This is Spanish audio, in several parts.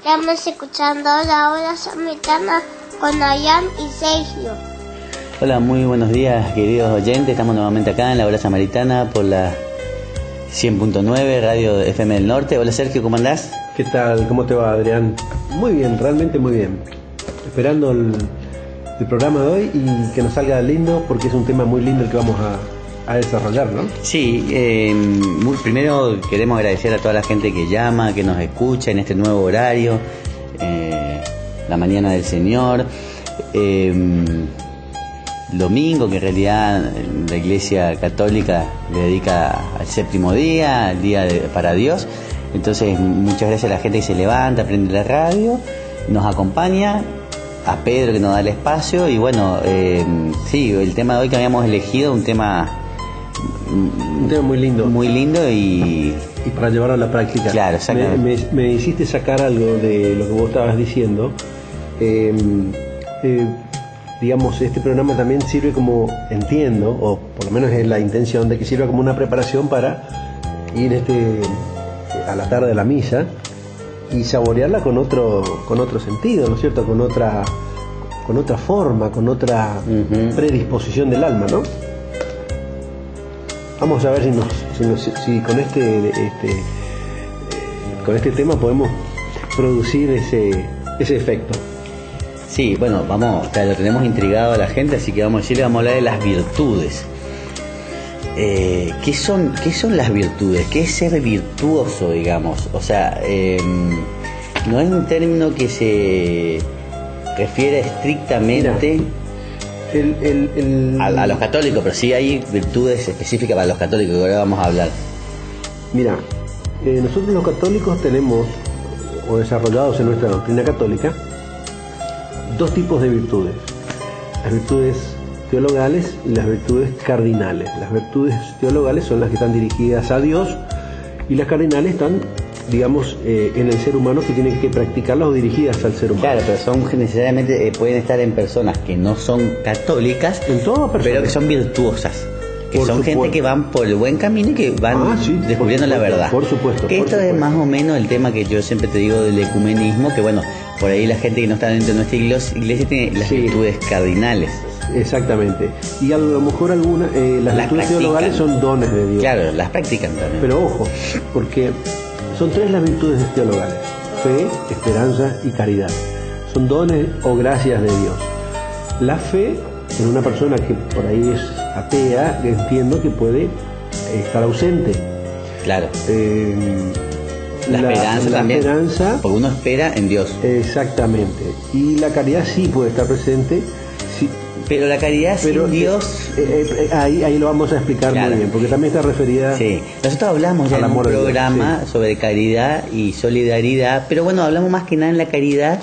Estamos escuchando la hora samaritana con Ayán y Sergio. Hola, muy buenos días, queridos oyentes. Estamos nuevamente acá en la hora samaritana por la 100.9 Radio FM del Norte. Hola Sergio, ¿cómo andás? ¿Qué tal? ¿Cómo te va, Adrián? Muy bien, realmente muy bien. Esperando el programa de hoy y que nos salga lindo, porque es un tema muy lindo el que vamos a desarrollar, ¿no? Sí, primero queremos agradecer a toda la gente que llama, que nos escucha en este nuevo horario, la mañana del Señor, domingo, que en realidad la Iglesia Católica le dedica al séptimo día, al día para Dios. Entonces, muchas gracias a la gente que se levanta, prende la radio, nos acompaña, a Pedro que nos da el espacio. Y bueno, sí, el tema de hoy que habíamos elegido, un tema muy lindo. Muy lindo y para llevarlo a la práctica. Claro, exactamente. Me hiciste sacar algo de lo que vos estabas diciendo. Digamos, este programa también sirve como, entiendo, o por lo menos es la intención, de que sirva como una preparación para ir a la tarde de la misa y saborearla con otro sentido, ¿no es cierto? Con otra forma, con otra predisposición del alma, ¿no? Vamos a ver si con este tema podemos producir ese efecto. Sí, bueno, lo tenemos intrigado a la gente, así que vamos a hablar de las virtudes. ¿Qué son las virtudes? ¿Qué es ser virtuoso, digamos? O sea, no es un término que se refiere estrictamente a los católicos, pero sí hay virtudes específicas para los católicos, que ahora vamos a hablar. Mira, nosotros los católicos tenemos, o desarrollados en nuestra doctrina católica, dos tipos de virtudes: las virtudes teologales y las virtudes cardinales. Las virtudes teologales son las que están dirigidas a Dios, y las cardinales están, digamos, en el ser humano, que tienen que practicarlas, o dirigidas al ser humano. Claro, pero son necesariamente pueden estar en personas que no son católicas, pero que son virtuosas, que son gente que van por el buen camino y que van descubriendo la verdad. Por supuesto. Que esto es más o menos el tema que yo siempre te digo del ecumenismo, que bueno, por ahí la gente que no está dentro de nuestra iglesia tiene las virtudes cardinales. Exactamente. Y a lo mejor las virtudes teologales son dones de Dios. Claro, las practican también. Pero ojo, porque son tres las virtudes teologales: fe, esperanza y caridad. Son dones o gracias de Dios. La fe, en una persona que por ahí es atea, entiendo que puede estar ausente. Claro. La esperanza también, porque uno espera en Dios. Exactamente. Y la caridad sí puede estar presente. Sí. Pero la caridad sin Dios... ahí lo vamos a explicar muy bien, porque también está referida... Sí, nosotros hablamos ya en un programa sobre caridad y solidaridad, pero bueno, hablamos más que nada en la caridad,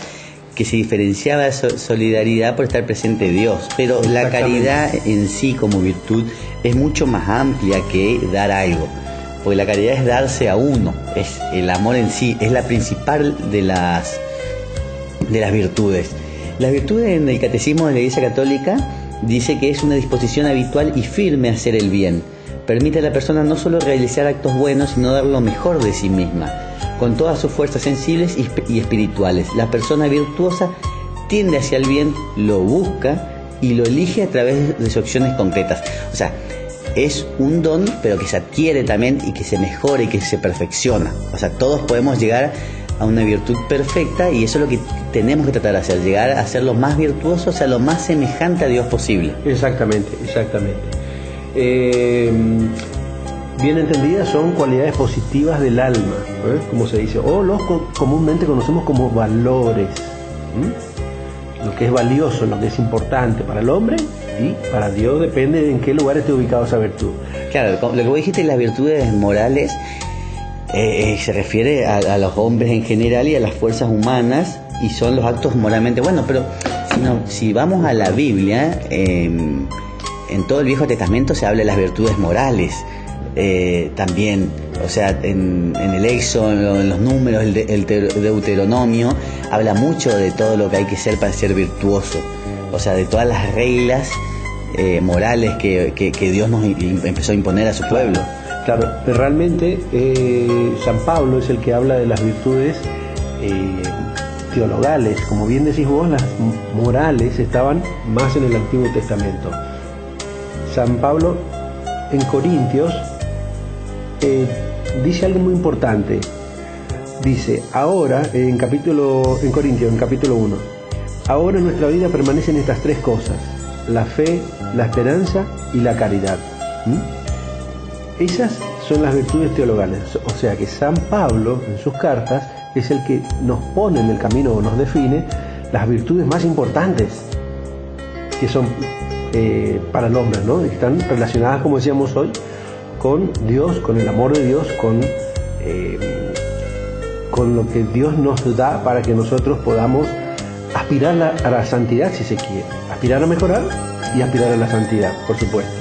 que se diferenciaba de solidaridad por estar presente Dios, pero la caridad en sí como virtud es mucho más amplia que dar algo, porque la caridad es darse a uno, es el amor en sí, es la principal de las virtudes. Las virtudes en el Catecismo de la Iglesia Católica dice que es una disposición habitual y firme a hacer el bien. Permite a la persona no solo realizar actos buenos, sino dar lo mejor de sí misma, con todas sus fuerzas sensibles y espirituales. La persona virtuosa tiende hacia el bien, lo busca y lo elige a través de sus acciones concretas. O sea, es un don, pero que se adquiere también y que se mejora y que se perfecciona. O sea, todos podemos llegar a una virtud perfecta, y eso es lo que tenemos que tratar de hacer, llegar a ser lo más virtuoso, o sea, lo más semejante a Dios posible. Exactamente. Bien entendidas, son cualidades positivas del alma, como se dice, o los comúnmente conocemos como valores. Lo que es valioso, lo que es importante para el hombre, y para Dios depende de en qué lugar esté ubicado esa virtud. Claro, lo que vos dijiste, las virtudes morales, se refiere a los hombres en general y a las fuerzas humanas, y son los actos moralmente buenos. Pero si vamos a la Biblia, en todo el Viejo Testamento se habla de las virtudes morales también. O sea, en el Éxodo, en los Números, el Deuteronomio habla mucho de todo lo que hay que ser para ser virtuoso, o sea, de todas las reglas morales que Dios nos empezó a imponer a su pueblo. Claro, realmente San Pablo es el que habla de las virtudes teologales. Como bien decís vos, las morales estaban más en el Antiguo Testamento. San Pablo en Corintios dice algo muy importante. Dice, ahora, en Corintios, en capítulo 1, ahora en nuestra vida permanecen estas tres cosas: la fe, la esperanza y la caridad. Esas son las virtudes teologales. O sea que San Pablo, en sus cartas, es el que nos pone en el camino o nos define las virtudes más importantes que son para el hombre, ¿no? Están relacionadas, como decíamos hoy, con Dios, con el amor de Dios, con lo que Dios nos da para que nosotros podamos aspirar a la santidad, si se quiere. Aspirar a mejorar y aspirar a la santidad, por supuesto.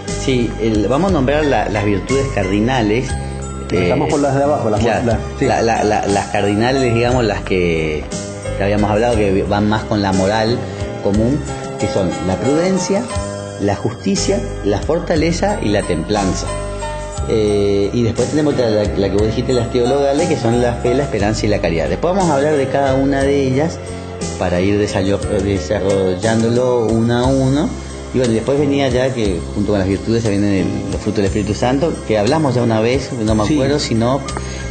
Sí, vamos a nombrar las virtudes cardinales. Estamos por las de abajo, las cardinales, digamos, las que habíamos hablado, que van más con la moral común, que son la prudencia, la justicia, la fortaleza y la templanza. Y después tenemos la que vos dijiste, las teologales, que son la fe, la esperanza y la caridad. Después vamos a hablar de cada una de ellas para ir desarrollándolo una a uno. Y bueno, después venía ya que junto con las virtudes se vienen los frutos del Espíritu Santo, que hablamos ya una vez, no me acuerdo, sino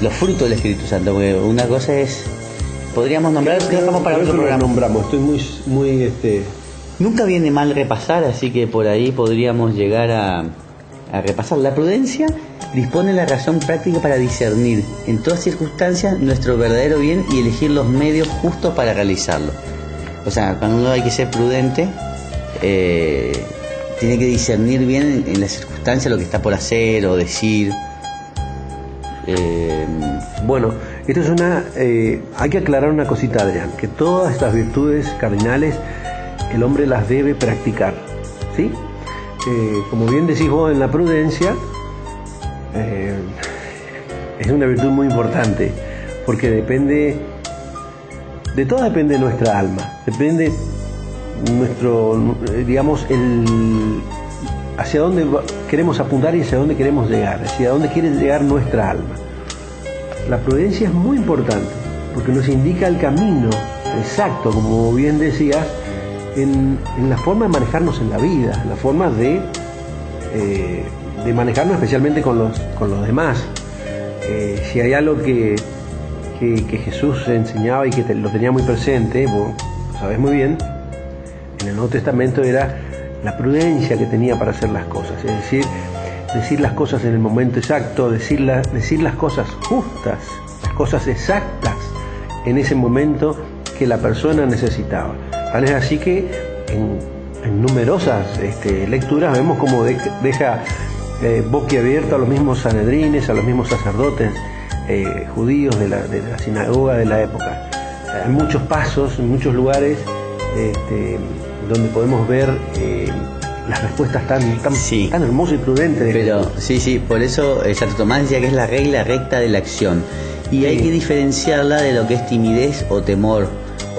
los frutos del Espíritu Santo, porque una cosa es, podríamos nombrar, que dejamos para otro programa. Nombramos, estoy muy Nunca viene mal repasar, así que por ahí podríamos llegar a repasar. La prudencia dispone la razón práctica para discernir en todas circunstancias nuestro verdadero bien y elegir los medios justos para realizarlo. O sea, cuando uno hay que ser prudente, tiene que discernir bien en las circunstancias lo que está por hacer o decir. Bueno, esto es hay que aclarar una cosita, Adrián, que todas estas virtudes cardinales el hombre las debe practicar, ¿sí? Como bien decís vos, en la prudencia es una virtud muy importante, porque depende de nuestra alma, depende digamos, hacia dónde queremos apuntar y hacia dónde queremos llegar, hacia dónde quiere llegar nuestra alma. La prudencia es muy importante, porque nos indica el camino exacto, como bien decías, en la forma de manejarnos en la vida, la forma de manejarnos especialmente con los demás. Si hay algo que Jesús enseñaba y que lo tenía muy presente, vos lo sabés muy bien, en el Nuevo Testamento, era la prudencia que tenía para hacer las cosas, es decir, decir las cosas en el momento exacto, decir las cosas justas, las cosas exactas en ese momento que la persona necesitaba. Tal es así que en numerosas lecturas vemos cómo deja boquiabierto a los mismos sanedrines, a los mismos sacerdotes judíos de la sinagoga de la época. Hay muchos pasos, en muchos lugares donde podemos ver las respuestas tan hermosas y prudentes. Pero sí, por eso Santo Tomás decía que es la regla recta de la acción. Y hay que diferenciarla de lo que es timidez o temor,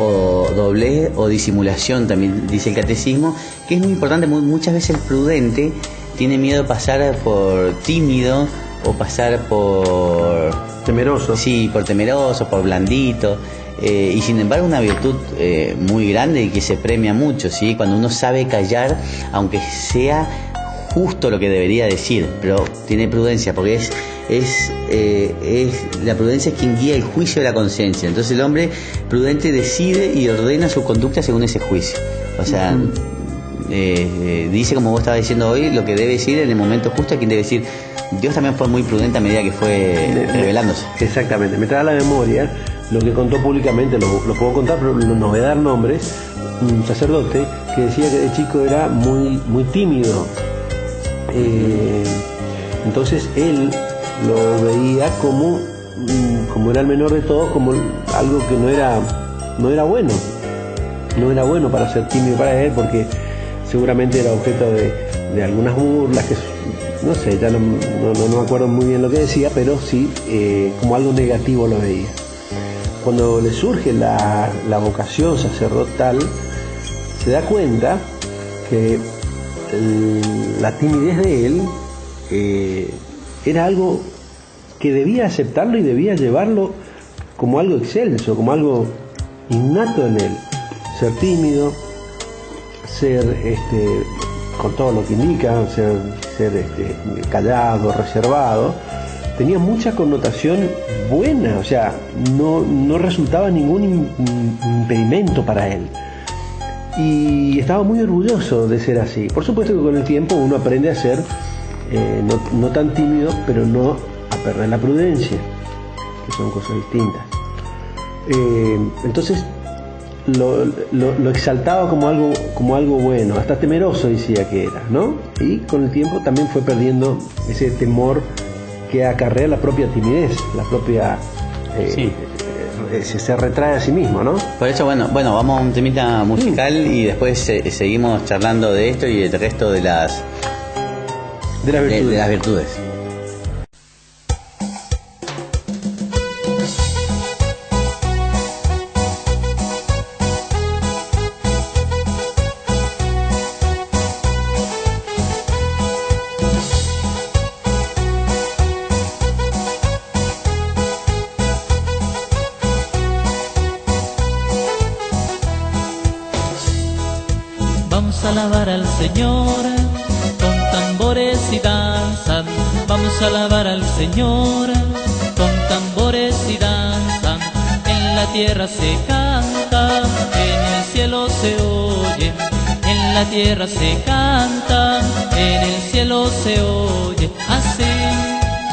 o doblez o disimulación, también dice el catecismo, que es muy importante. Muchas veces el prudente tiene miedo de pasar por tímido o pasar por temeroso. Sí, por temeroso, por blandito. Y sin embargo una virtud muy grande y que se premia mucho, ¿sí? Cuando uno sabe callar, aunque sea justo lo que debería decir, pero tiene prudencia, porque la prudencia es quien guía el juicio de la conciencia. Entonces el hombre prudente decide y ordena su conducta según ese juicio. O sea, dice, como vos estabas diciendo hoy, lo que debe decir en el momento justo. A quien debe decir. Dios también fue muy prudente a medida que fue revelándose. Exactamente. Me trae a la memoria lo que contó públicamente, lo puedo contar, pero no voy a dar nombres, un sacerdote que decía que de chico era muy tímido. Entonces él lo veía como era el menor de todos, como algo que no era bueno para ser tímido para él, porque seguramente era objeto de algunas burlas, que no sé, ya no me acuerdo muy bien lo que decía, pero sí como algo negativo lo veía. Cuando le surge la vocación sacerdotal, se da cuenta que la timidez de él era algo que debía aceptarlo y debía llevarlo como algo excelso, como algo innato en él. Ser tímido, ser con todo lo que indica, ser callado, reservado, tenía mucha connotación buena, o sea, no resultaba ningún impedimento para él. Y estaba muy orgulloso de ser así. Por supuesto que con el tiempo uno aprende a ser no tan tímido, pero no a perder la prudencia, que son cosas distintas. Entonces lo exaltaba como algo bueno, hasta temeroso decía que era, ¿no? Y con el tiempo también fue perdiendo ese temor que acarrea la propia timidez, la propia sí. Se retrae a sí mismo, ¿no? Por eso, bueno, vamos a un temita musical y después seguimos charlando de esto y del resto de las virtudes. Vamos a alabar al Señor con tambores y danzas. Vamos a alabar al Señor con tambores y danzas. En la tierra se canta, en el cielo se oye. En la tierra se canta, en el cielo se oye. Así,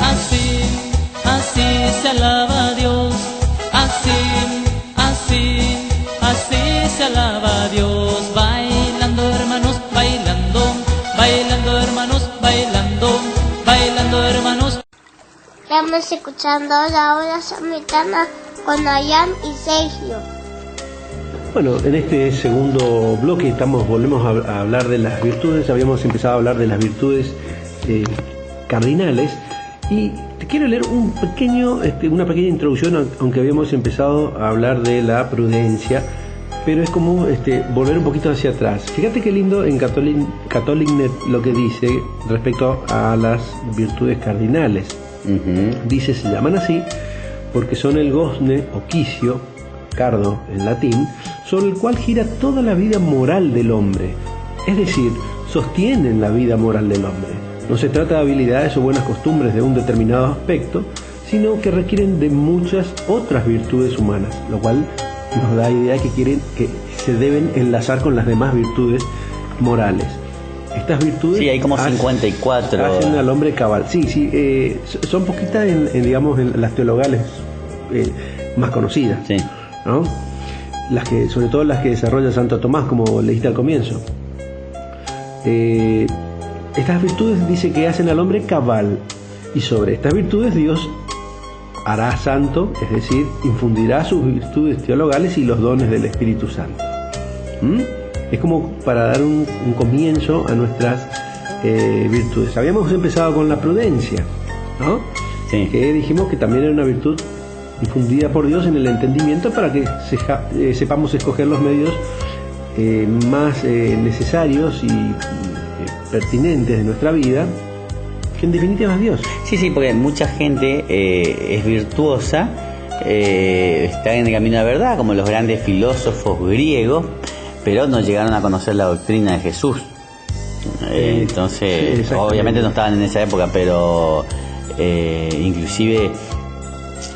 así, así se alaba a Dios. Así, así, así se alaba a Dios. Bailando hermanos, bailando, bailando hermanos, bailando, bailando hermanos. Estamos escuchando la hora samaritana con Ayan y Sergio. Bueno, en este segundo bloque volvemos a hablar de las virtudes. Habíamos empezado a hablar de las virtudes cardinales y te quiero leer una pequeña introducción, aunque habíamos empezado a hablar de la prudencia, pero es como volver un poquito hacia atrás. Fíjate qué lindo en Catholic.net lo que dice respecto a las virtudes cardinales. Dice, se llaman así porque son el gozne o quicio, cardo en latín, sobre el cual gira toda la vida moral del hombre. Es decir, sostienen la vida moral del hombre. No se trata de habilidades o buenas costumbres de un determinado aspecto, sino que requieren de muchas otras virtudes humanas, lo cual nos da idea que se deben enlazar con las demás virtudes morales. Estas virtudes... Sí, hay como 54. Hacen al hombre cabal. Sí, son poquitas en las teologales más conocidas. Sí. ¿No? Sobre todo las que desarrolla Santo Tomás, como leíste al comienzo. Estas virtudes dice que hacen al hombre cabal, y sobre estas virtudes Dios hará santo, es decir, infundirá sus virtudes teologales y los dones del Espíritu Santo. Es como para dar un comienzo a nuestras virtudes. Habíamos empezado con la prudencia, ¿no? Sí. Que dijimos que también era una virtud infundida por Dios en el entendimiento para que sepamos escoger los medios más necesarios y pertinentes de nuestra vida, que en definitiva es Dios. Sí, porque mucha gente es virtuosa, está en el camino de la verdad, como los grandes filósofos griegos, pero no llegaron a conocer la doctrina de Jesús. Entonces, obviamente no estaban en esa época, pero inclusive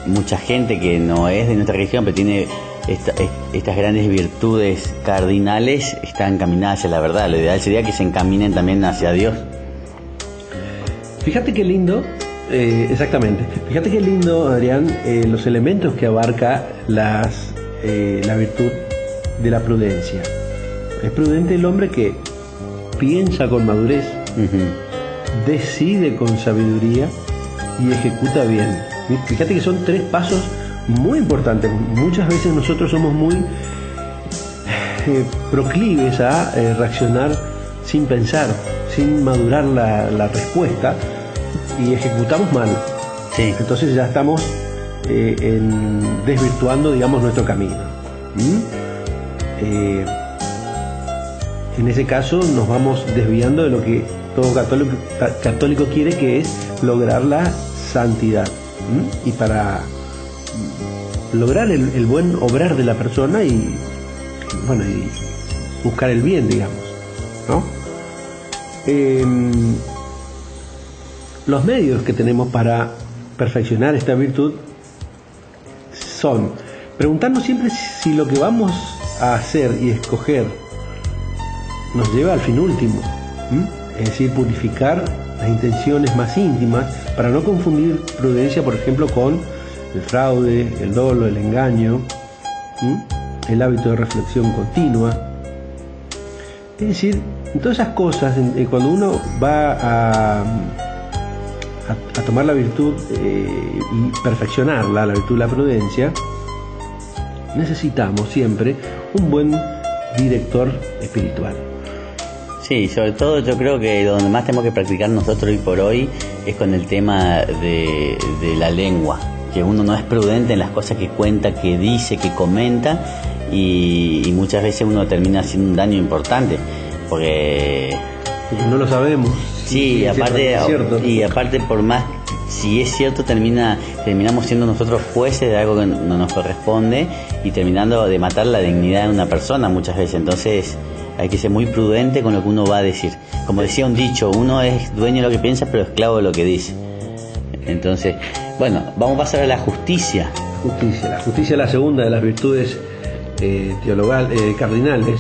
mucha gente que no es de nuestra religión, pero tiene estas grandes virtudes cardinales, están encaminadas hacia la verdad. Lo ideal sería que se encaminen también hacia Dios. Fíjate qué lindo, exactamente. Fíjate qué lindo, Adrián, los elementos que abarca la virtud de la prudencia. Es prudente el hombre que piensa con madurez, decide con sabiduría y ejecuta bien. Fíjate que son 3 pasos muy importantes. Muchas veces nosotros somos muy proclives a reaccionar sin pensar, sin madurar la respuesta, y ejecutamos mal. Sí. Entonces ya estamos desvirtuando, digamos, nuestro camino. En ese caso nos vamos desviando de lo que todo católico quiere, que es lograr la santidad. Y para lograr el buen obrar de la persona y buscar el bien, digamos, ¿no? Los medios que tenemos para perfeccionar esta virtud son preguntarnos siempre si lo que vamos a hacer y escoger nos lleva al fin último, es decir, purificar las intenciones más íntimas para no confundir prudencia, por ejemplo, con el fraude, el dolo, el engaño, el hábito de reflexión continua. Es decir, todas esas cosas, cuando uno va a tomar la virtud y perfeccionarla, la virtud de la prudencia, necesitamos siempre un buen director espiritual. Sí, sobre todo yo creo que donde más tenemos que practicar nosotros hoy por hoy es con el tema de la lengua, que uno no es prudente en las cosas que cuenta, que dice, que comenta, y muchas veces uno termina haciendo un daño importante, porque no lo sabemos. Sí, aparte por más, si es cierto, terminamos siendo nosotros jueces de algo que no nos corresponde y terminando de matar la dignidad de una persona muchas veces. Entonces hay que ser muy prudente con lo que uno va a decir. Como decía un dicho, uno es dueño de lo que piensa pero esclavo de lo que dice. Entonces, bueno, vamos a pasar a la justicia. La justicia es la segunda de las virtudes cardinales.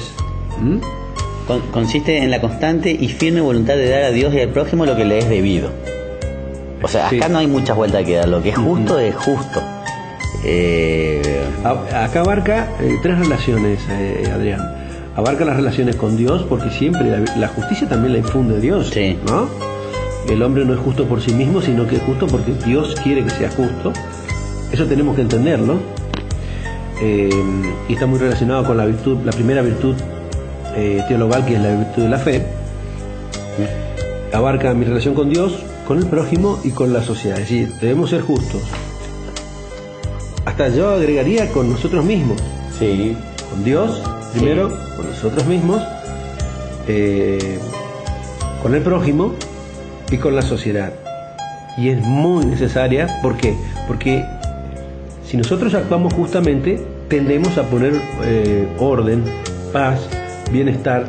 Consiste en la constante y firme voluntad de dar a Dios y al prójimo lo que le es debido. O sea, acá no hay muchas vueltas que dar, lo que es justo es justo. Acá abarca tres relaciones, Adrián. Abarca las relaciones con Dios, porque siempre la justicia también la infunde Dios, sí, ¿no? El hombre no es justo por sí mismo, sino que es justo porque Dios quiere que sea justo. Eso tenemos que entenderlo. Y está muy relacionado con la virtud, la primera virtud teologal, que es la virtud de la fe. Abarca mi relación con Dios, con el prójimo y con la sociedad. Es decir, debemos ser justos. Hasta yo agregaría con nosotros mismos. Sí. Con Dios primero, con nosotros mismos, con el prójimo y con la sociedad. Y es muy necesaria. ¿Por qué? Porque si nosotros actuamos justamente, tendemos a poner orden, paz, bienestar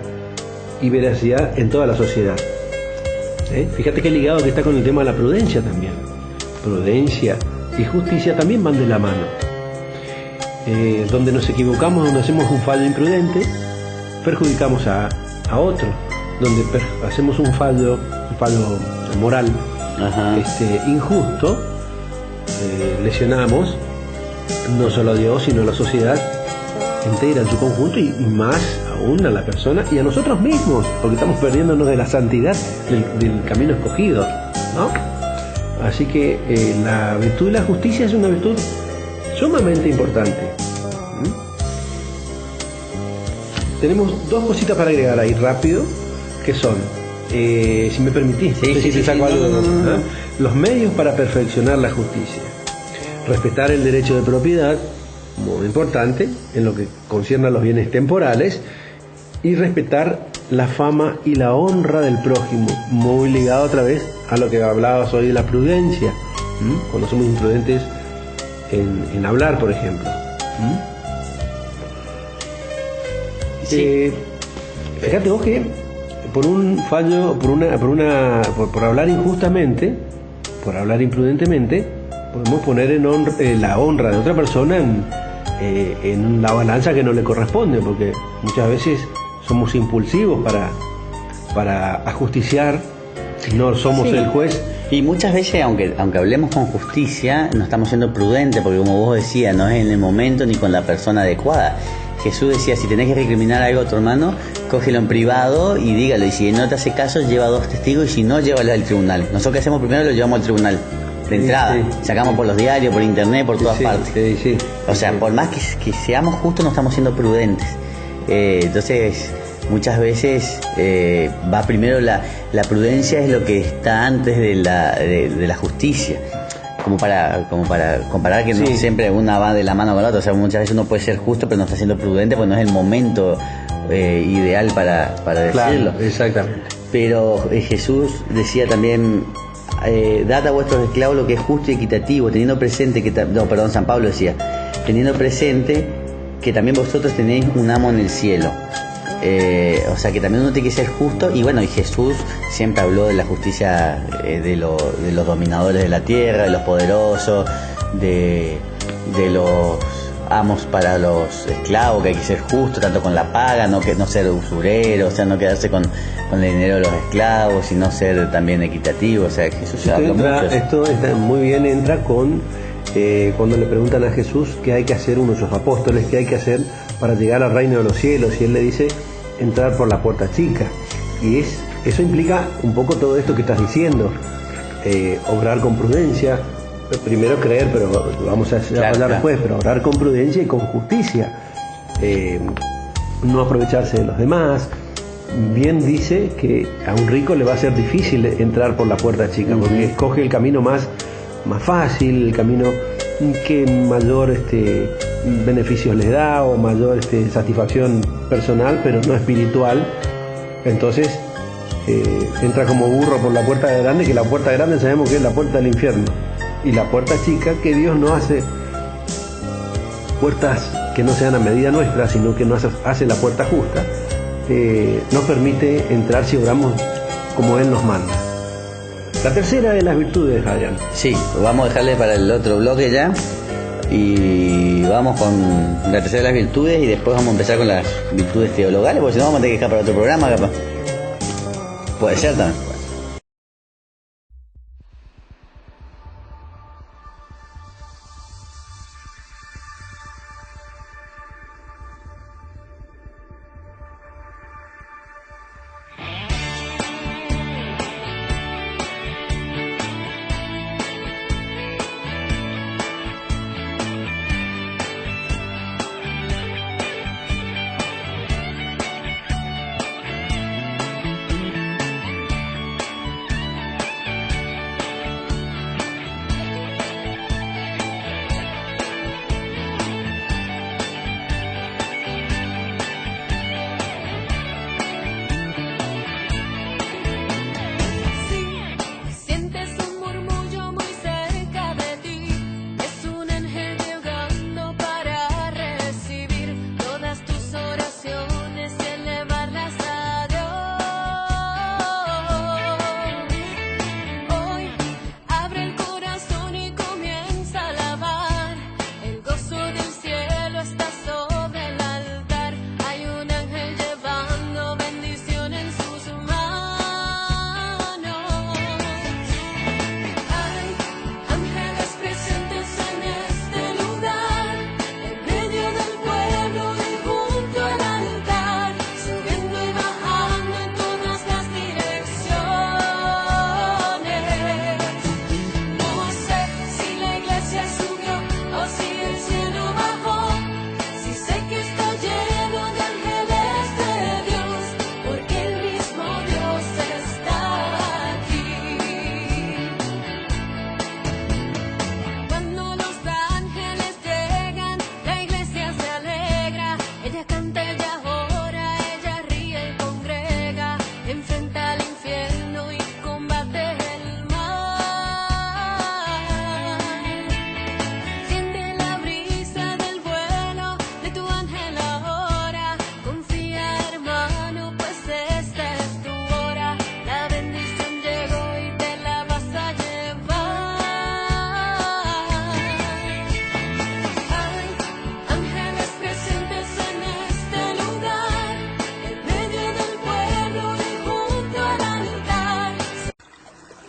y veracidad en toda la sociedad. Fíjate qué ligado que está con el tema de la prudencia también. Prudencia y justicia también van de la mano. Donde nos equivocamos, donde hacemos un fallo imprudente, perjudicamos a otro. Donde hacemos un fallo moral, injusto, lesionamos no solo a Dios, sino a la sociedad entera en su conjunto, y más aún a la persona y a nosotros mismos, porque estamos perdiéndonos de la santidad del camino escogido, ¿no? Así que la virtud de la justicia es una virtud sumamente importante. Tenemos dos cositas para agregar ahí rápido, que son, si me permitís, los medios para perfeccionar la justicia. Respetar el derecho de propiedad, muy importante en lo que concierne a los bienes temporales, y respetar la fama y la honra del prójimo, muy ligado otra vez a lo que hablabas hoy de la prudencia, cuando somos imprudentes en hablar, por ejemplo. Sí. Fíjate vos que por un fallo, por hablar injustamente, por hablar imprudentemente, podemos poner la honra de otra persona en la balanza que no le corresponde, porque muchas veces somos impulsivos para ajusticiar, no somos el juez. Y muchas veces, aunque hablemos con justicia, no estamos siendo prudentes, porque como vos decías, no es en el momento ni con la persona adecuada. Jesús decía, si tenés que recriminar algo a tu hermano, cógelo en privado y dígalo, y si no te hace caso, lleva 2 testigos, y si no, llévalo al tribunal. Nosotros, ¿qué hacemos primero? Lo llevamos al tribunal de entrada, sacamos por los diarios, por internet, por todas partes. O sea, por más que seamos justos, no estamos siendo prudentes. Entonces, muchas veces va primero la prudencia, es lo que está antes de la justicia. Como para comparar que no siempre una va de la mano con la otra. O sea, muchas veces uno puede ser justo, pero no está siendo prudente, porque no es el momento ideal para decirlo. Claro, exactamente. Pero Jesús decía también, dad a vuestros esclavos lo que es justo y equitativo, teniendo presente que... No, perdón, San Pablo decía, teniendo presente que también vosotros tenéis un amo en el cielo. O sea que también uno tiene que ser justo, y bueno, y Jesús siempre habló de la justicia de los dominadores de la tierra, de los poderosos, de los amos para los esclavos, que hay que ser justo tanto con la paga, no ser usurero, o sea, no quedarse con el dinero de los esclavos, sino ser también equitativo. O sea, Jesús habló mucho. Esto está muy bien, entra con cuando le preguntan a Jesús qué hay que hacer uno de sus apóstoles, qué hay que hacer para llegar al reino de los cielos, y él le dice entrar por la puerta chica, y eso implica un poco todo esto que estás diciendo, obrar con prudencia, primero creer, pero vamos a hablar después, pero obrar con prudencia y con justicia, no aprovecharse de los demás. Bien dice que a un rico le va a ser difícil entrar por la puerta chica, porque escoge el camino más fácil, el camino que mayor beneficios les da, o mayor satisfacción personal, pero no espiritual. Entonces entra como burro por la puerta grande, que la puerta grande sabemos que es la puerta del infierno, y la puerta chica, que Dios no hace puertas que no sean a medida nuestra, sino que nos hace la puerta justa, nos permite entrar si obramos como Él nos manda. La tercera de las virtudes, Adrián. Sí, vamos a dejarle para el otro bloque ya, y vamos con la tercera de las virtudes, y después vamos a empezar con las virtudes teologales, porque si no vamos a tener que dejar para otro programa, capaz. Puede ser también.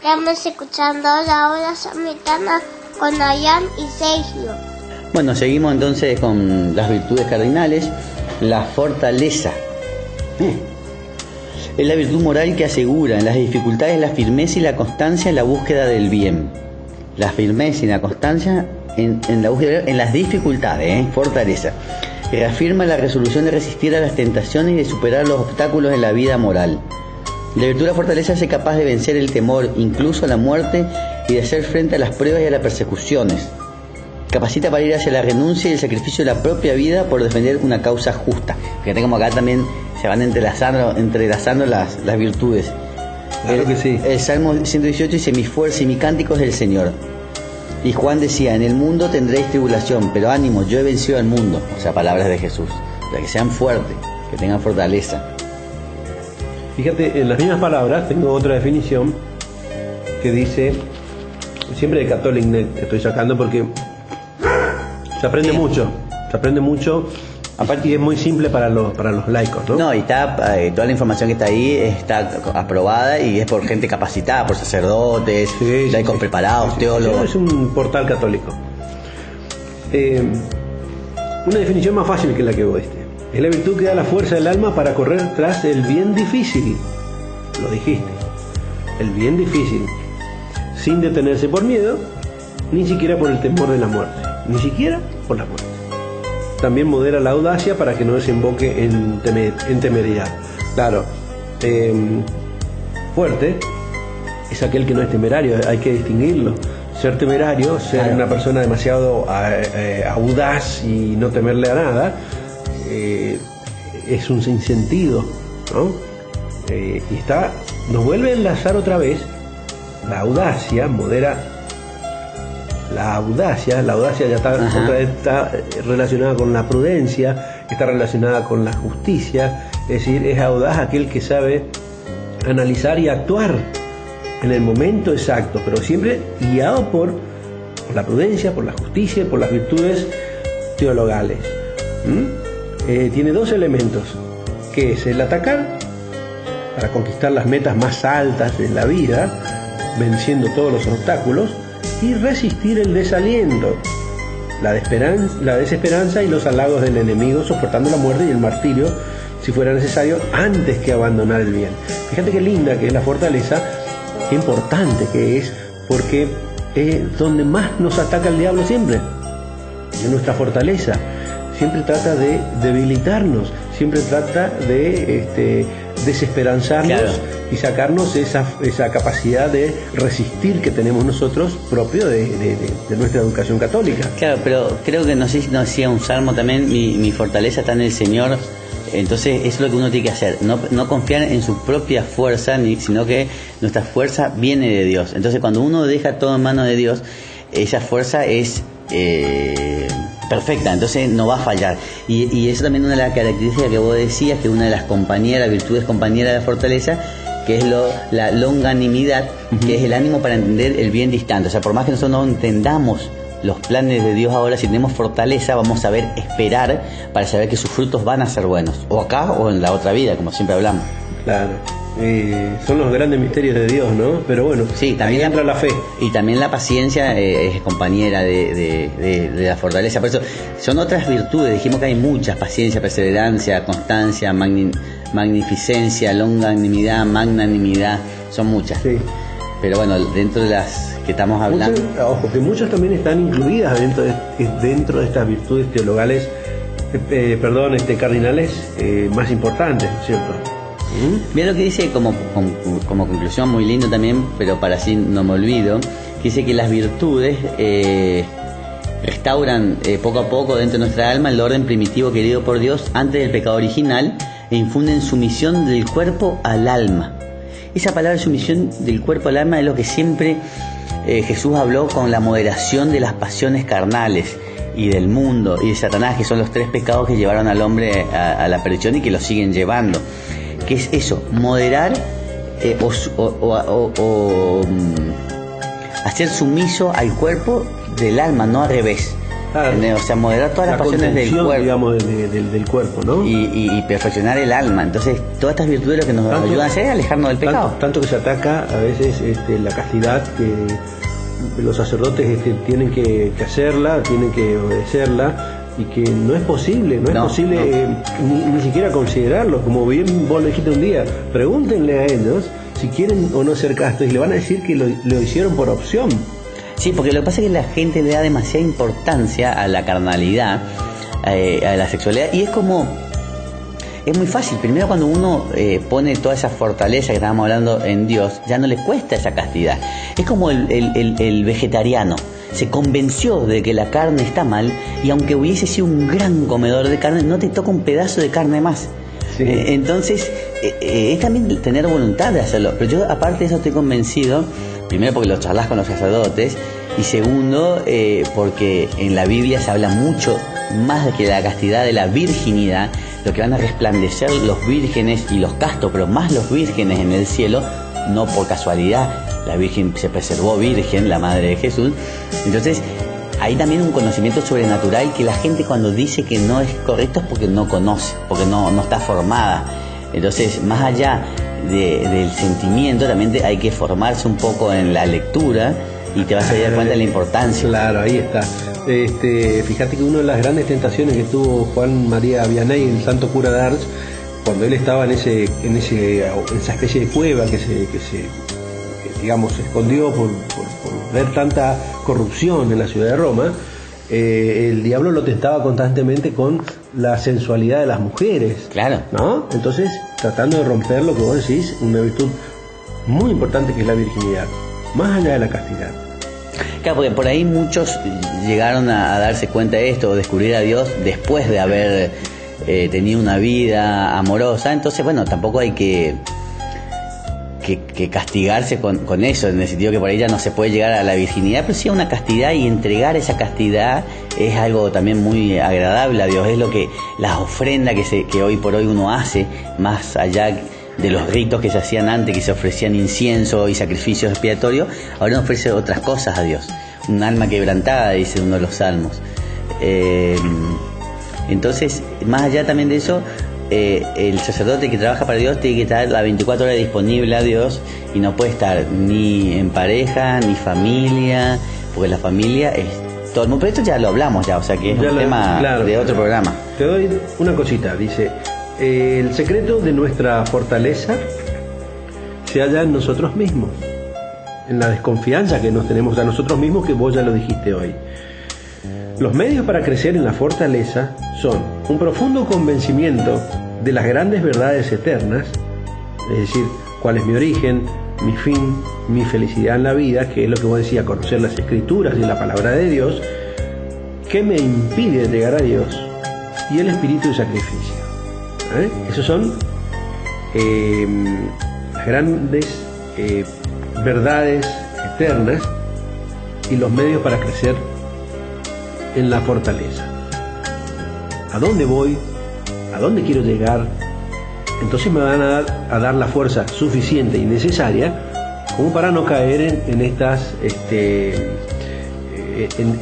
Estamos escuchando la hora samaritana con Ayán y Sergio. Bueno, seguimos entonces con las virtudes cardinales. La fortaleza es la virtud moral que asegura en las dificultades la firmeza y la constancia en la búsqueda del bien. La firmeza y la constancia en la búsqueda en las dificultades, fortaleza. Reafirma la resolución de resistir a las tentaciones y de superar los obstáculos en la vida moral. La virtud de la fortaleza hace capaz de vencer el temor, incluso a la muerte, y de hacer frente a las pruebas y a las persecuciones. Capacita para ir hacia la renuncia y el sacrificio de la propia vida por defender una causa justa. Fíjate como acá también se van entrelazando las virtudes. Claro que sí. El Salmo 118 dice: mi fuerza y mi cántico es el Señor. Y Juan decía, en el mundo tendréis tribulación, pero ánimo, yo he vencido al mundo. O sea, palabras de Jesús. O sea, que sean fuertes, que tengan fortaleza. Fíjate, en las mismas palabras tengo otra definición que dice, siempre de Catholic Net estoy sacando porque se aprende mucho, aparte y es muy simple para los laicos, ¿no? No, y está toda la información que está ahí está aprobada y es por gente capacitada, por sacerdotes, laicos preparados, teólogos. Es un portal católico. Una definición más fácil que la que vos diste. Es la virtud que da la fuerza del alma para correr tras el bien difícil. Lo dijiste. El bien difícil. Sin detenerse por miedo, ni siquiera por el temor de la muerte. Ni siquiera por la muerte. También modera la audacia para que no desemboque en temeridad. Claro, fuerte es aquel que no es temerario, hay que distinguirlo. Ser temerario, ser una persona demasiado audaz y no temerle a nada, es un sinsentido, ¿no? Y nos vuelve a enlazar otra vez. La audacia modera la audacia ya está relacionada con la prudencia, está relacionada con la justicia, es decir, es audaz aquel que sabe analizar y actuar en el momento exacto, pero siempre guiado por la prudencia, por la justicia y por las virtudes teologales. Tiene dos elementos, que es el atacar para conquistar las metas más altas en la vida, venciendo todos los obstáculos, y resistir el desaliento, la desesperanza y los halagos del enemigo, soportando la muerte y el martirio si fuera necesario, antes que abandonar el bien. Fíjate qué linda que es la fortaleza, qué importante que es, porque es donde más nos ataca el diablo siempre, en nuestra fortaleza. Siempre trata de debilitarnos, siempre trata de desesperanzarnos, claro, y sacarnos esa capacidad de resistir que tenemos nosotros, propio de nuestra educación católica. Claro, pero creo que no sé si nos decía un salmo también, mi fortaleza está en el Señor. Entonces eso es lo que uno tiene que hacer, no confiar en su propia fuerza, sino que nuestra fuerza viene de Dios. Entonces cuando uno deja todo en manos de Dios, esa fuerza es perfecta, entonces no va a fallar. Y eso también una de las características que vos decías, que una de las virtudes compañeras de la fortaleza, que es la longanimidad, que es el ánimo para entender el bien distante. O sea, por más que nosotros no entendamos los planes de Dios ahora, si tenemos fortaleza, vamos a saber esperar para saber que sus frutos van a ser buenos, o acá o en la otra vida, como siempre hablamos. Claro, son los grandes misterios de Dios, ¿no? Pero bueno, sí, también entra la fe. Y también la paciencia es compañera de la fortaleza. Por eso son otras virtudes, dijimos que hay muchas: paciencia, perseverancia, constancia, magnificencia, longanimidad, magnanimidad, son muchas. Sí. Pero bueno, dentro de las que estamos hablando... Ojo, que muchas también están incluidas dentro de estas virtudes teologales, cardinales más importantes, ¿cierto? Mira lo que dice como conclusión, muy lindo también, pero para así no me olvido, que dice que las virtudes restauran poco a poco dentro de nuestra alma el orden primitivo querido por Dios antes del pecado original, e infunden sumisión del cuerpo al alma. Esa palabra sumisión del cuerpo al alma es lo que siempre Jesús habló con la moderación de las pasiones carnales y del mundo y de Satanás, que son los tres pecados que llevaron al hombre a la perdición y que lo siguen llevando. ¿Qué es eso? Moderar hacer sumiso al cuerpo del alma, no al revés. Claro. O sea, moderar todas las pasiones del cuerpo, digamos, del cuerpo, ¿no? Y perfeccionar el alma. Entonces, todas estas virtudes lo que nos ayudan a hacer es alejarnos del pecado. Tanto que se ataca a veces la castidad, que los sacerdotes tienen que hacerla, tienen que obedecerla, y que no es posible, ni siquiera considerarlo. Como bien vos lo dijiste un día, pregúntenle a ellos si quieren o no ser castos y le van a decir que lo hicieron por opción. Sí, porque lo que pasa es que la gente le da demasiada importancia a la carnalidad, a la sexualidad, y es muy fácil. Primero, cuando uno pone toda esa fortaleza que estábamos hablando en Dios, ya no le cuesta esa castidad. Es como el vegetariano. Se convenció de que la carne está mal, y aunque hubiese sido un gran comedor de carne, no te toca un pedazo de carne más. Sí. Entonces, es también tener voluntad de hacerlo. Pero yo, aparte de eso, estoy convencido, primero porque lo charlas con los sacerdotes, Y segundo, porque en la Biblia se habla mucho más de que la castidad de la virginidad, lo que van a resplandecer los vírgenes y los castos, pero más los vírgenes en el cielo, no por casualidad. La Virgen se preservó virgen, la madre de Jesús. Entonces, hay también un conocimiento sobrenatural que la gente cuando dice que no es correcto es porque no conoce, porque no está formada. Entonces, más allá del sentimiento, también hay que formarse un poco en la lectura y te vas a dar cuenta de la importancia. Claro, ahí está. Fíjate que una de las grandes tentaciones que tuvo Juan María Vianney, el santo cura de Ars, cuando él estaba en esa especie de cueva que digamos, se escondió por ver tanta corrupción en la ciudad de Roma, el diablo lo tentaba constantemente con la sensualidad de las mujeres. Claro. ¿No? Entonces, tratando de romper lo que vos decís, una virtud muy importante que es la virginidad, más allá de la castidad. Claro, porque por ahí muchos llegaron a darse cuenta de esto, o descubrir a Dios después de haber tenido una vida amorosa. Entonces, bueno, tampoco hay que castigarse con eso, en el sentido que por ahí ya no se puede llegar a la virginidad, pero sí a una castidad, y entregar esa castidad es algo también muy agradable a Dios. Es lo que las ofrendas que hoy por hoy uno hace, más allá de los ritos que se hacían antes, que se ofrecían incienso y sacrificios expiatorios, ahora uno ofrece otras cosas a Dios. Un alma quebrantada, dice uno de los salmos. Entonces, más allá también de eso, el sacerdote que trabaja para Dios tiene que estar las 24 horas disponible a Dios, y no puede estar ni en pareja, ni familia, porque la familia es todo el mundo. Pero esto ya lo hablamos ya, o sea que es un tema, claro, de otro programa. Te doy una cosita, dice: el secreto de nuestra fortaleza se halla en nosotros mismos, en la desconfianza que nos tenemos a nosotros mismos, que vos ya lo dijiste hoy. Los medios para crecer en la fortaleza son un profundo convencimiento de las grandes verdades eternas, es decir, cuál es mi origen, mi fin, mi felicidad en la vida, que es lo que vos decías, conocer las Escrituras y la palabra de Dios, que me impide llegar a Dios, y el espíritu de sacrificio. Esos son las grandes verdades eternas y los medios para crecer en la fortaleza. ¿A dónde voy? ¿A dónde quiero llegar? Entonces me van a dar la fuerza suficiente y necesaria como para no caer en estas,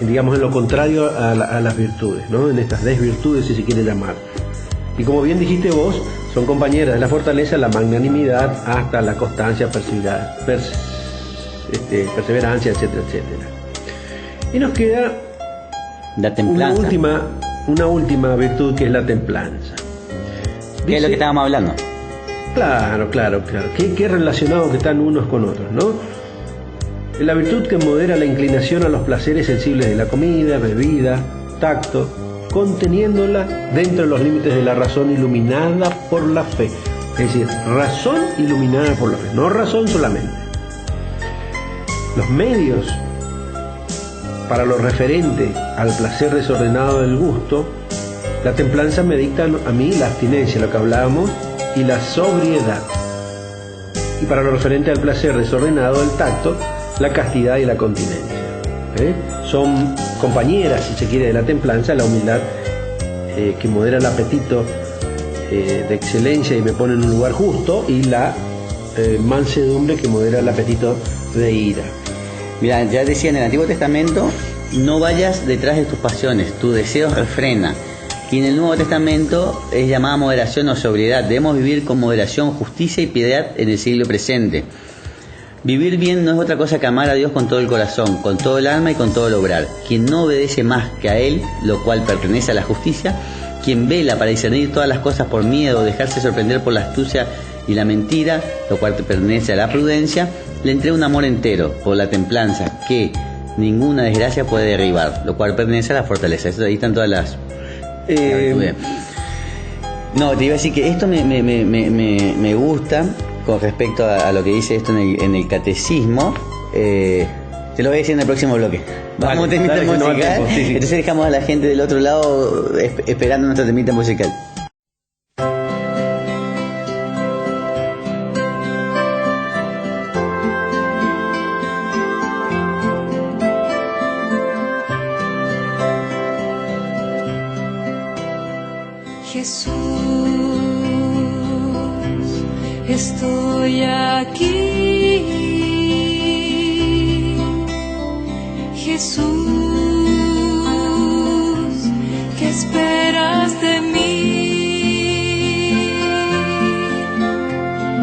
digamos, en lo contrario a las virtudes, ¿no? En estas desvirtudes, si se quiere llamar. Y como bien dijiste vos, son compañeras de la fortaleza la magnanimidad hasta la constancia, perseverancia, etcétera, etcétera. Y nos queda la templanza. Una última virtud, que es la templanza. ¿Qué es lo que estábamos hablando? Claro. Qué relacionados que están unos con otros, ¿no? La virtud que modera la inclinación a los placeres sensibles de la comida, bebida, tacto, conteniéndola dentro de los límites de la razón iluminada por la fe. Es decir, razón iluminada por la fe, no razón solamente. Los medios para lo referente al placer desordenado del gusto, la templanza me dicta a mí la abstinencia, lo que hablábamos, y la sobriedad. Y para lo referente al placer desordenado del tacto, la castidad y la continencia. Son compañeras, si se quiere, de la templanza, la humildad que modera el apetito de excelencia y me pone en un lugar justo, y la mansedumbre que modera el apetito de ira. Mira, ya decía en el Antiguo Testamento: no vayas detrás de tus pasiones, tus deseos refrena. Y en el Nuevo Testamento es llamada moderación o sobriedad. Debemos vivir con moderación, justicia y piedad en el siglo presente. Vivir bien no es otra cosa que amar a Dios con todo el corazón, con todo el alma y con todo el obrar. Quien no obedece más que a Él, lo cual pertenece a la justicia, quien vela para discernir todas las cosas por miedo o dejarse sorprender por la astucia y la mentira, lo cual pertenece a la prudencia, le entrega un amor entero por la templanza, que ninguna desgracia puede derribar, lo cual pertenece a la fortaleza. Eso, ahí están todas las... No, te iba a decir que esto me gusta con respecto a lo que dice esto en el catecismo. Te lo voy a decir en el próximo bloque. Vamos a un temita musical. Sí. Entonces dejamos a la gente del otro lado esperando nuestro temita musical. Jesús, estoy aquí. Jesús, ¿qué esperas de mí?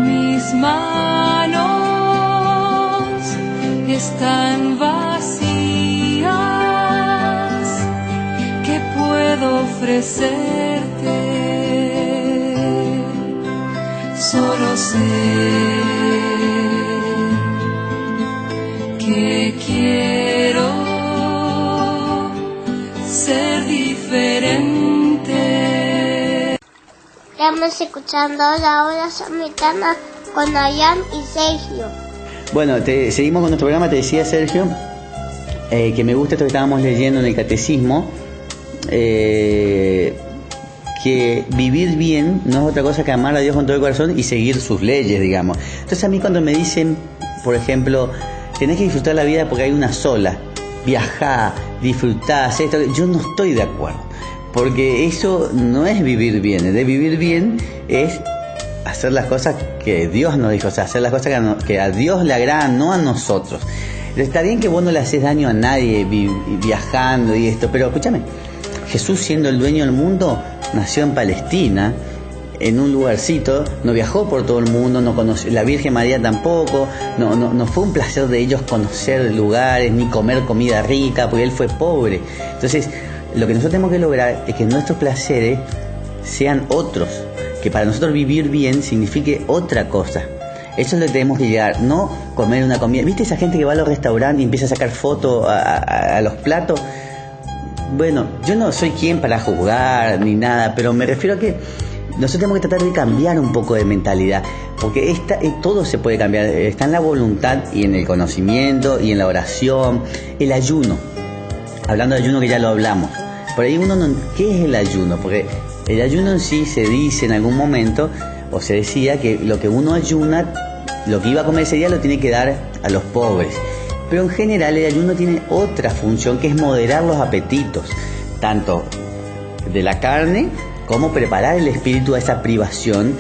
Mis manos están vacías. ¿Qué puedo ofrecerte? Solo sé que quiero ser diferente. Estamos escuchando la hora samaritana con Ayan y Sergio. Bueno, seguimos con nuestro programa. Te decía, Sergio, que me gusta esto que estábamos leyendo en el Catecismo, que vivir bien no es otra cosa que amar a Dios con todo el corazón y seguir sus leyes, digamos. Entonces a mí cuando me dicen, por ejemplo, tenés que disfrutar la vida porque hay una sola, viajá, disfrutá, hacé esto, yo no estoy de acuerdo, porque eso no es vivir bien. De vivir bien es hacer las cosas que Dios nos dijo, o sea, hacer las cosas que a Dios le agradan, no a nosotros. Está bien que vos no le haces daño a nadie viajando y esto, pero escúchame, Jesús, siendo el dueño del mundo, nació en Palestina, en un lugarcito, no viajó por todo el mundo, no conoció, la Virgen María tampoco, no fue un placer de ellos conocer lugares, ni comer comida rica, porque él fue pobre. Entonces, lo que nosotros tenemos que lograr es que nuestros placeres sean otros, que para nosotros vivir bien signifique otra cosa. Eso es lo que tenemos que llegar, no comer una comida. ¿Viste esa gente que va a los restaurantes y empieza a sacar fotos a los platos? Bueno, yo no soy quien para juzgar ni nada, pero me refiero a que nosotros tenemos que tratar de cambiar un poco de mentalidad, porque todo se puede cambiar, está en la voluntad y en el conocimiento y en la oración. El ayuno, hablando de ayuno que ya lo hablamos, por ahí ¿qué es el ayuno? Porque el ayuno en sí se dice en algún momento, o se decía que lo que uno ayuna, lo que iba a comer ese día lo tiene que dar a los pobres. Pero en general el ayuno tiene otra función, que es moderar los apetitos, tanto de la carne como preparar el espíritu a esa privación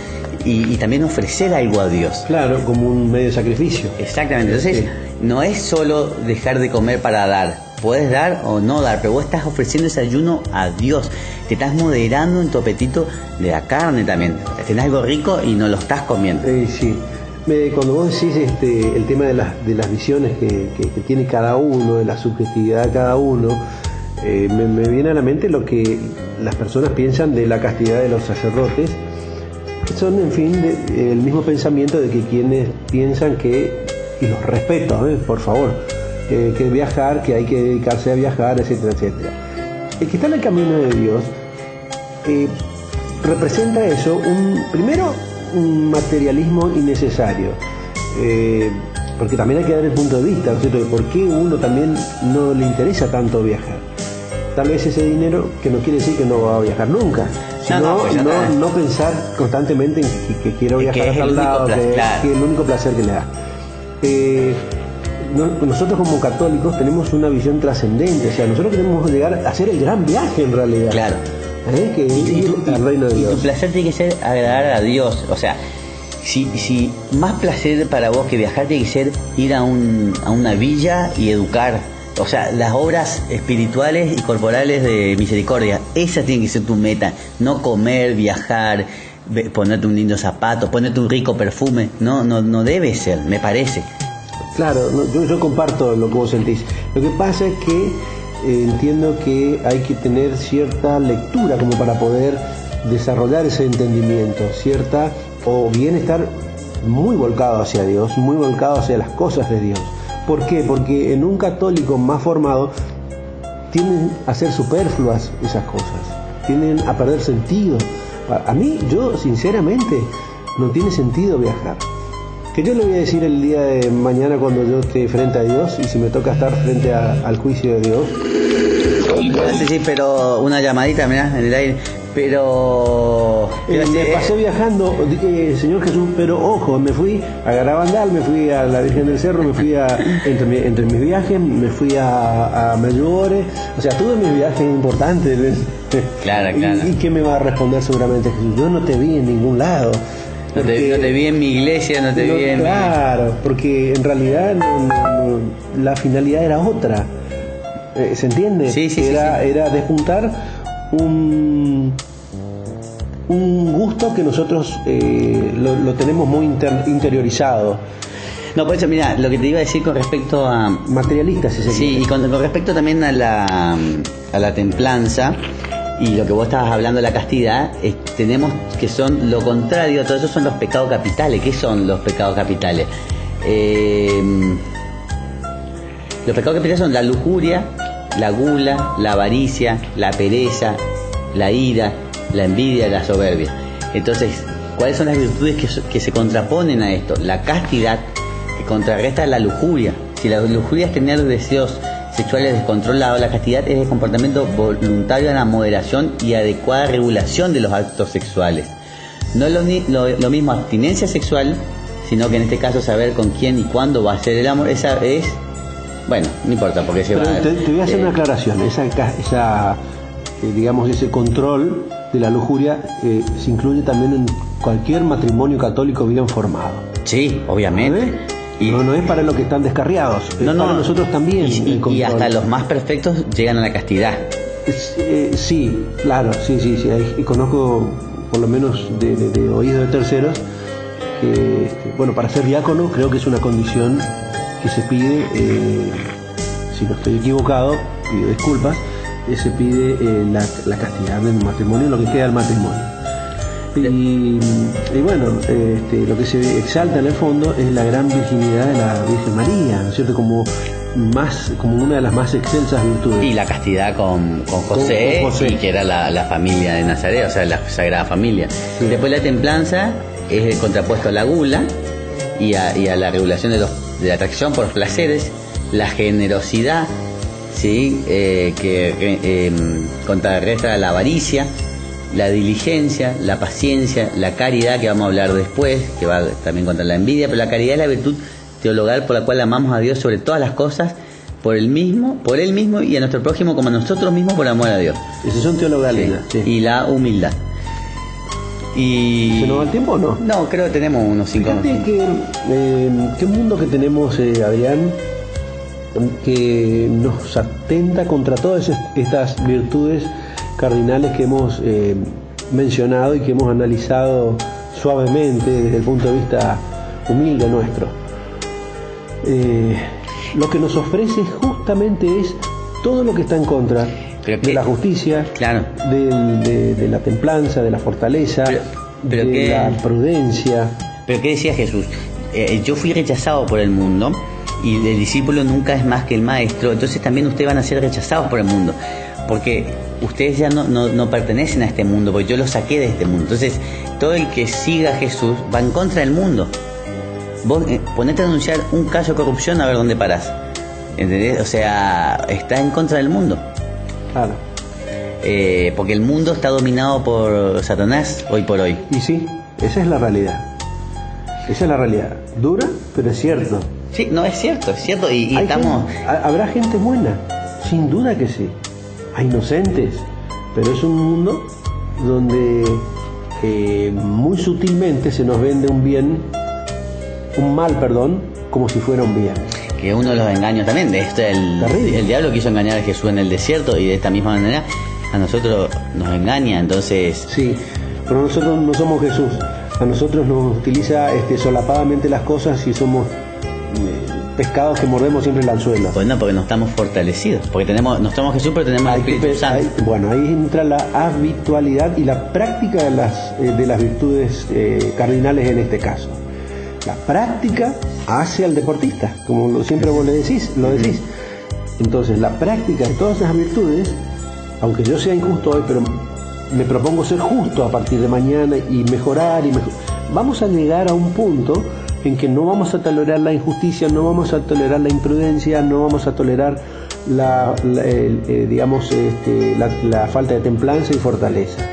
y también ofrecer algo a Dios. Claro, como un medio de sacrificio. Exactamente, entonces no es solo dejar de comer para dar, puedes dar o no dar, pero vos estás ofreciendo ese ayuno a Dios, te estás moderando en tu apetito de la carne también, tenés algo rico y no lo estás comiendo. Sí. Cuando vos decís el tema de las visiones que tiene cada uno, de la subjetividad de cada uno, me viene a la mente lo que las personas piensan de la castidad de los sacerdotes, que son, en fin, el mismo pensamiento de que quienes piensan que, y los respeto, por favor, que viajar, que hay que dedicarse a viajar, etcétera, etcétera. El que está en el camino de Dios representa eso, primero, un materialismo innecesario, porque también hay que dar el punto de vista, ¿no es cierto?, de por qué uno también no le interesa tanto viajar. Tal vez ese dinero, que no quiere decir que no va a viajar nunca, sino no pensar constantemente en que quiero viajar a tal lado, que es el único placer que le da. Nosotros como católicos tenemos una visión trascendente, o sea, nosotros queremos llegar a hacer el gran viaje en realidad. Claro. Que ir al reino de Dios. Y tu placer tiene que ser agradar a Dios. O sea, si más placer para vos que viajar tiene que ser ir a una villa y educar. O sea, las obras espirituales y corporales de misericordia, esa tiene que ser tu meta. No comer, viajar, ponerte un lindo zapato, ponerte un rico perfume. No debe ser, me parece. Claro, yo comparto lo que vos sentís. Lo que pasa es que entiendo que hay que tener cierta lectura como para poder desarrollar ese entendimiento, o bien estar muy volcado hacia Dios, muy volcado hacia las cosas de Dios. ¿Por qué? Porque en un católico más formado tienden a ser superfluas esas cosas, tienden a perder sentido. A mí, yo sinceramente, no tiene sentido viajar. Que yo le voy a decir el día de mañana cuando yo esté frente a Dios y si me toca estar frente al juicio de Dios. Sí, pero una llamadita, mirá, en el aire. Pero me pasé viajando, Señor Jesús, pero ojo, me fui a Garabandal, me fui a la Virgen del Cerro, me fui entre mis viajes, me fui a Medjugorje, o sea, tuve mis viajes importantes. Claro. ¿Y qué me va a responder seguramente Jesús? Yo no te vi en ningún lado. No te vi en mi iglesia, no te vi en Claro, porque en realidad la finalidad era otra. ¿Se entiende? Sí. Era despuntar un gusto que nosotros lo tenemos muy interiorizado. No, por eso, mira, lo que te iba a decir con respecto a... Materialista, si se quiere. Sí, y con respecto también a la templanza, y lo que vos estabas hablando de la castidad, tenemos que son lo contrario, todo eso son los pecados capitales. ¿Qué son los pecados capitales? Los pecados capitales son la lujuria, la gula, la avaricia, la pereza, la ira, la envidia, la soberbia. Entonces, ¿cuáles son las virtudes que se contraponen a esto? La castidad, que contrarresta la lujuria. Si la lujuria es tener deseos sexuales descontrolados, la castidad es el comportamiento voluntario en la moderación y adecuada regulación de los actos sexuales. No es lo mismo abstinencia sexual, sino que en este caso saber con quién y cuándo va a ser el amor. Esa es... Bueno, no importa, porque se Pero va a... te voy a hacer una aclaración. Digamos, ese control de la lujuria se incluye también en cualquier matrimonio católico bien formado. Sí, obviamente. No es para los que están descarriados, es para nosotros también. Y hasta los más perfectos llegan a la castidad. Sí, claro, sí. Y conozco, por lo menos de oídos de terceros, que, bueno, para ser diácono creo que es una condición que se pide, si no estoy equivocado, pido disculpas, se pide la castidad del matrimonio, lo que queda del matrimonio. Y bueno, lo que se exalta en el fondo es la gran virginidad de la Virgen María, ¿no es cierto? Como una de las más excelsas virtudes. Y la castidad con José, con José. Y que era la familia de Nazaret, o sea, la Sagrada Familia. Sí. Después la templanza es el contrapuesto a la gula y a la regulación de la atracción por los placeres, la generosidad, ¿sí? Que contrarresta la avaricia, la diligencia, la paciencia, la caridad, que vamos a hablar después, que va también contra la envidia, pero la caridad es la virtud teologal por la cual amamos a Dios sobre todas las cosas, por Él mismo y a nuestro prójimo como a nosotros mismos por amor a Dios. Esas son teologales. Sí. Sí. Y la humildad. ¿Se nos va el tiempo o no? No, creo que tenemos unos 5 Fíjate qué mundo que tenemos, Adrián, que nos atenta contra todas estas virtudes cardinales que hemos mencionado y que hemos analizado suavemente desde el punto de vista humilde nuestro. Lo que nos ofrece justamente es todo lo que está en contra de la justicia, claro, de la templanza, de la fortaleza, pero de la prudencia. Pero ¿qué decía Jesús? Yo fui rechazado por el mundo y el discípulo nunca es más que el maestro, entonces también ustedes van a ser rechazados por el mundo, porque ustedes ya no pertenecen a este mundo, porque yo los saqué de este mundo. Entonces todo el que siga a Jesús va en contra del mundo. Vos ponete a denunciar un caso de corrupción a ver dónde parás, ¿entendés? O sea, está en contra del mundo. Claro. Porque el mundo está dominado por Satanás hoy por hoy. Y sí, esa es la realidad. Esa es la realidad. Dura, pero es cierto. Sí, no, es cierto. Y estamos... Habrá gente buena, sin duda que sí. Hay inocentes, pero es un mundo donde muy sutilmente se nos vende un mal, como si fuera un bien. Que uno de los engaños también de esto, el diablo quiso engañar a Jesús en el desierto, y de esta misma manera a nosotros nos engaña. Entonces sí, pero nosotros no somos Jesús. A nosotros nos utiliza solapadamente las cosas y somos pescados que mordemos siempre el anzuelo. Pues no, porque no estamos fortalecidos, porque no estamos Jesús, pero tenemos el Espíritu Santo. Bueno, ahí entra la habitualidad y la práctica de las virtudes cardinales en este caso. La práctica hace al deportista, como siempre vos lo decís. Entonces, la práctica de todas esas virtudes, aunque yo sea injusto hoy, pero me propongo ser justo a partir de mañana y mejorar, vamos a llegar a un punto en que no vamos a tolerar la injusticia, no vamos a tolerar la imprudencia, no vamos a tolerar la falta de templanza y fortaleza.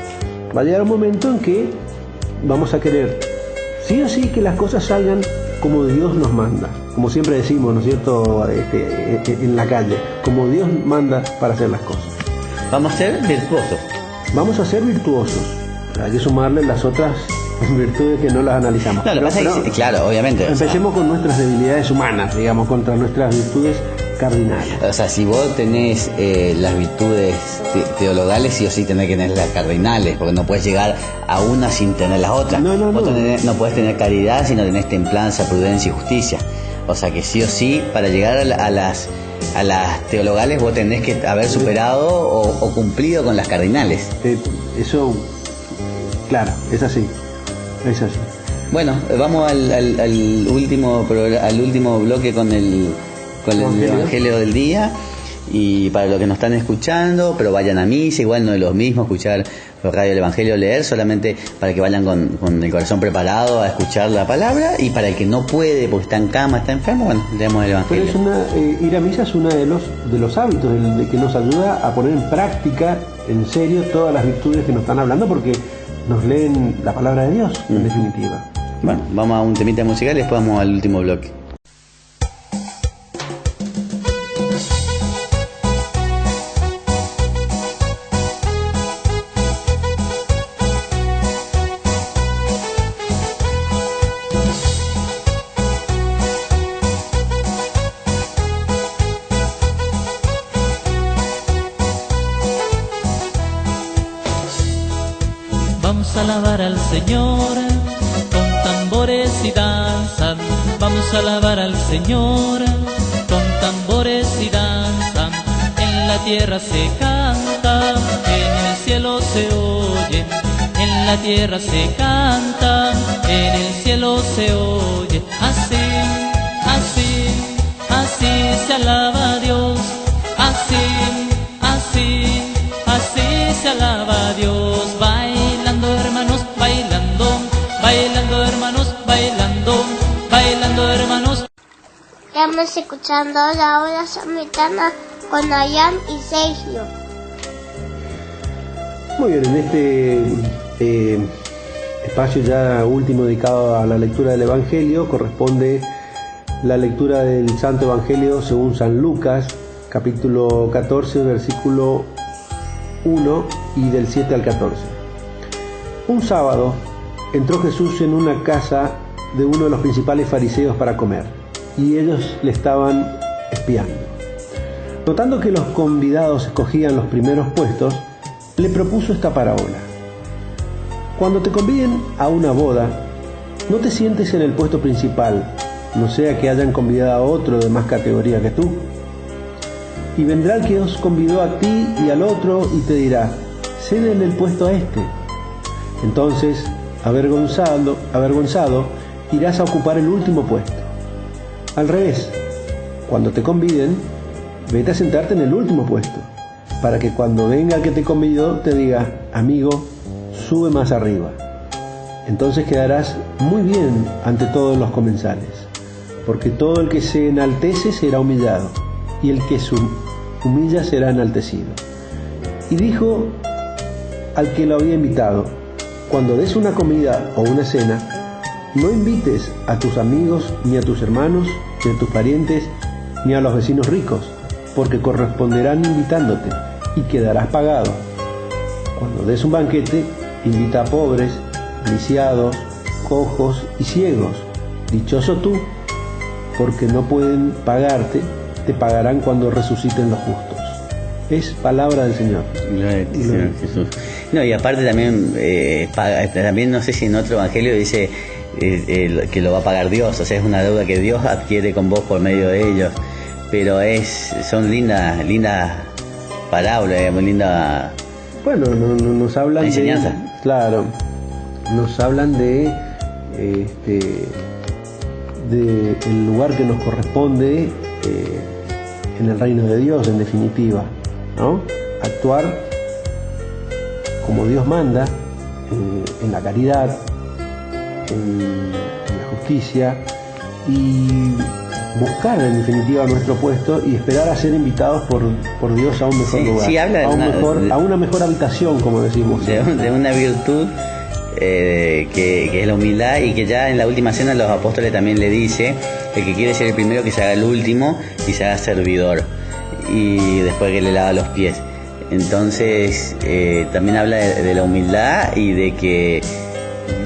Va a llegar un momento en que vamos a querer, sí o sí, que las cosas salgan como Dios nos manda. Como siempre decimos, ¿no es cierto?, en la calle, como Dios manda para hacer las cosas. Vamos a ser virtuosos. Vamos a ser virtuosos. Hay que sumarle las otras virtudes que no las analizamos. No, claro, obviamente. Empecemos con nuestras debilidades humanas, digamos, contra nuestras virtudes cardinales. O sea, si vos tenés las virtudes teologales, sí o sí tenés que tener las cardinales, porque no puedes llegar a una sin tener las otras. No. No puedes tener caridad si no tenés templanza, prudencia y justicia. O sea que sí o sí, para llegar a las teologales, vos tenés que haber superado o cumplido con las cardinales. Eso, claro, es así. Es así. Bueno, vamos al último bloque con el Evangelio del día. Y para los que nos están escuchando, pero vayan a misa, igual no es lo mismo escuchar Radio del Evangelio, leer, solamente para que vayan con el corazón preparado a escuchar la palabra, y para el que no puede porque está en cama, está enfermo, bueno, leemos el Evangelio. Pero ir a misa es uno de los hábitos de que nos ayuda a poner en práctica, en serio, todas las virtudes que nos están hablando, porque nos leen la palabra de Dios, en definitiva. Bueno, vamos a un temita musical y después vamos al último bloque. Vamos a alabar al Señor con tambores y danzas. Vamos a alabar al Señor con tambores y danzas. En la tierra se canta, en el cielo se oye. En la tierra se canta, en el cielo se oye. Así, así, así se alaba a Dios. Así, así, así se alaba a Dios. Hermanos, bailando hermanos, bailando hermanos. Estamos escuchando la hora samaritana con Ayam y Sergio. Muy bien, en este espacio ya último dedicado a la lectura del Evangelio corresponde la lectura del Santo Evangelio según San Lucas, capítulo 14, versículo 1 y del 7 al 14. Un sábado entró Jesús en una casa de uno de los principales fariseos para comer, y ellos le estaban espiando. Notando que los convidados escogían los primeros puestos, le propuso esta parábola: cuando te conviden a una boda, no te sientes en el puesto principal, no sea que hayan convidado a otro de más categoría que tú. Y vendrá el que os convidó a ti y al otro y te dirá: cédele el puesto a este. Entonces, avergonzado, irás a ocupar el último puesto. Al revés, cuando te conviden, vete a sentarte en el último puesto, para que cuando venga el que te convidó te diga: amigo, sube más arriba. Entonces quedarás muy bien ante todos los comensales, porque todo el que se enaltece será humillado, y el que se humilla será enaltecido. Y dijo al que lo había invitado: cuando des una comida o una cena, no invites a tus amigos, ni a tus hermanos, ni a tus parientes, ni a los vecinos ricos, porque corresponderán invitándote y quedarás pagado. Cuando des un banquete, invita a pobres, lisiados, cojos y ciegos. Dichoso tú, porque no pueden pagarte, te pagarán cuando resuciten los justos. Es palabra del Señor. Gloria a ti, Señor Jesús. No, y aparte también no sé si en otro evangelio dice que lo va a pagar Dios, o sea, es una deuda que Dios adquiere con vos por medio de ellos, pero son lindas parábolas, muy linda. Bueno, nos hablan enseñanza. Claro, nos hablan de el lugar que nos corresponde en el reino de Dios, en definitiva, ¿no? Actuar como Dios manda, en la caridad, en la justicia, y buscar en definitiva nuestro puesto y esperar a ser invitados por Dios a un mejor lugar, sí, habla a una mejor habitación, como decimos. De una virtud que es la humildad, y que ya en la última cena los apóstoles también le dice: el que quiere ser el primero, que se haga el último y se haga servidor, y después que le lava los pies. Entonces también habla de la humildad y de que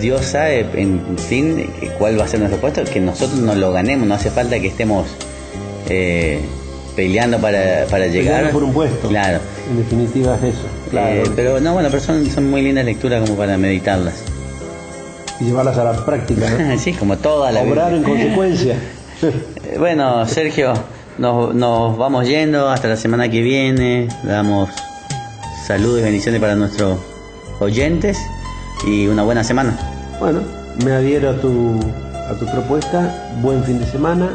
Dios sabe, en fin, cuál va a ser nuestro puesto, que nosotros no lo ganemos, no hace falta que estemos peleando para llegar. Peleando por un puesto. Claro. En definitiva es eso. Claro. Pero no, bueno, pero son muy lindas lecturas como para meditarlas. Y llevarlas a la práctica, ¿no? Sí, como toda la Obrar en consecuencia. Bueno, Sergio, nos vamos yendo hasta la semana que viene. Damos saludos y bendiciones para nuestros oyentes y una buena semana. Bueno, me adhiero a tu propuesta. Buen fin de semana,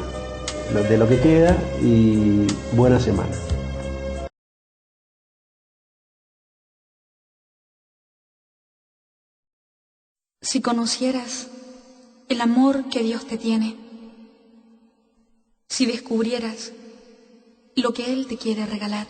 de lo que queda, y buena semana. Si conocieras el amor que Dios te tiene, si descubrieras lo que Él te quiere regalar,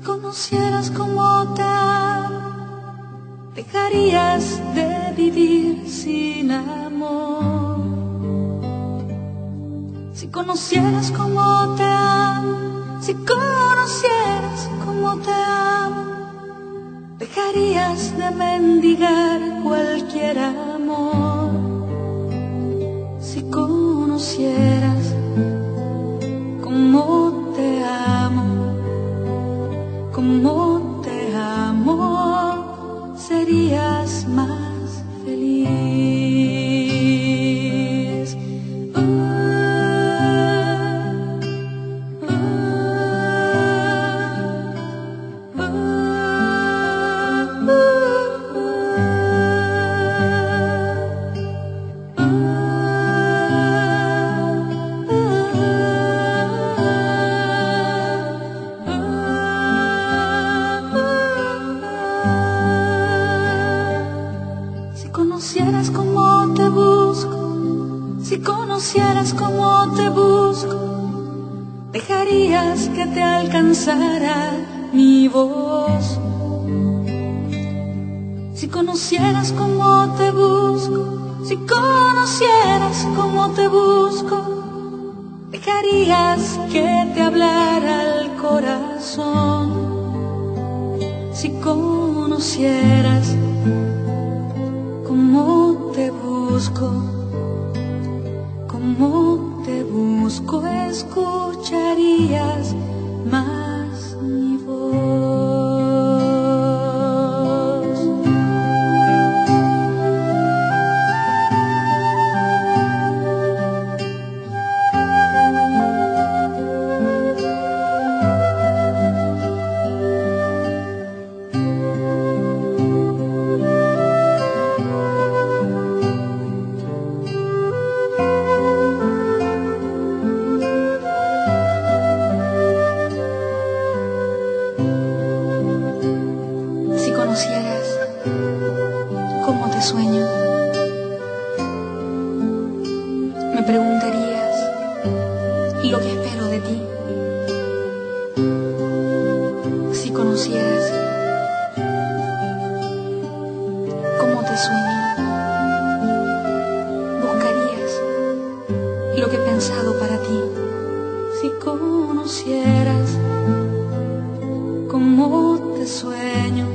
conocieras cómo te amo, dejarías de vivir sin amor. Si conocieras cómo te amo, si conocieras cómo te amo, dejarías de mendigar cualquier amor. Si conocieras cómo te amo, serías más feliz. Si conocieras cómo te busco, dejarías que te alcanzara mi voz. Si conocieras cómo te busco, si conocieras cómo te busco, dejarías que te hablara el corazón. Si conocieras cómo te busco, escucharías más mi voz. ¿Cómo te sueño? Me preguntarías lo que espero de ti. Si conocieras cómo te sueño, buscarías lo que he pensado para ti. Si conocieras cómo te sueño,